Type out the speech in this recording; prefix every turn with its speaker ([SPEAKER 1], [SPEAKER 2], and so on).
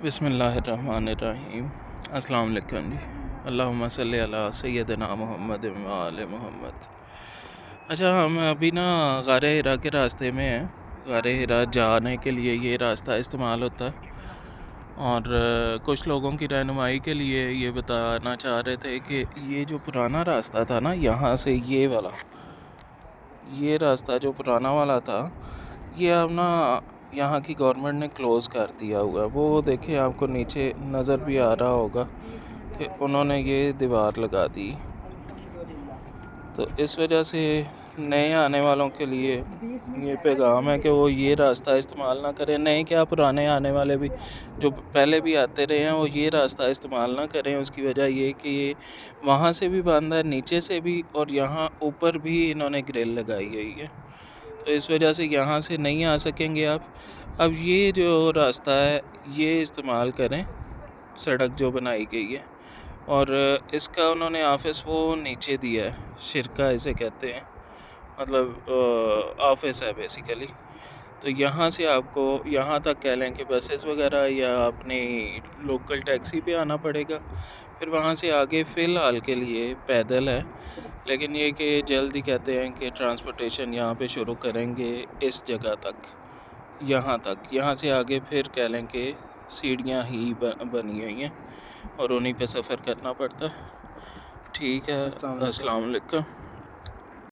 [SPEAKER 1] بسم اللہ الرحمن الرحیم۔ السلام علیکم جی۔ اللہم صلی علی سیدنا محمد و آل محمد۔ اچھا، ہم ابھی غار ہرا کے راستے میں ہیں۔ غار ہرا جانے کے لیے یہ راستہ استعمال ہوتا ہے، اور کچھ لوگوں کی رہنمائی کے لیے یہ بتانا چاہ رہے تھے کہ یہ جو پرانا راستہ تھا یہاں سے یہ راستہ جو پرانا والا تھا، یہ اب یہاں کی گورنمنٹ نے کلوز کر دیا ہوا ہے۔ وہ دیکھیں، آپ کو نیچے نظر بھی آ رہا ہوگا کہ انہوں نے یہ دیوار لگا دی۔ تو اس وجہ سے نئے آنے والوں کے لیے یہ پیغام ہے کہ وہ یہ راستہ استعمال نہ کریں۔ نئے کیا، پرانے آنے والے بھی جو پہلے بھی آتے رہے ہیں وہ یہ راستہ استعمال نہ کریں۔ اس کی وجہ یہ کہ یہ وہاں سے بھی بند ہے، نیچے سے بھی، اور یہاں اوپر بھی انہوں نے گرل لگائی ہوئی ہے۔ تو اس وجہ سے یہاں سے نہیں آ سکیں گے آپ۔ اب یہ جو راستہ ہے یہ استعمال کریں، سڑک جو بنائی گئی ہے، اور اس کا انہوں نے آفس وہ نیچے دیا ہے، شرکہ اسے کہتے ہیں، مطلب آفس ہے بیسیکلی۔ تو یہاں سے آپ کو یہاں تک کہہ لیں کہ بسز وغیرہ یا اپنی لوکل ٹیکسی پہ آنا پڑے گا، پھر وہاں سے آگے فی الحال کے لیے پیدل ہے۔ لیکن یہ کہ جلد ہی کہتے ہیں کہ ٹرانسپورٹیشن یہاں پہ شروع کریں گے اس جگہ تک، یہاں سے آگے پھر کہہ لیں کہ سیڑھیاں ہی بنی ہوئی ہیں اور انہیں پہ سفر کرنا پڑتا ہے۔ ٹھیک ہے، السلام علیکم۔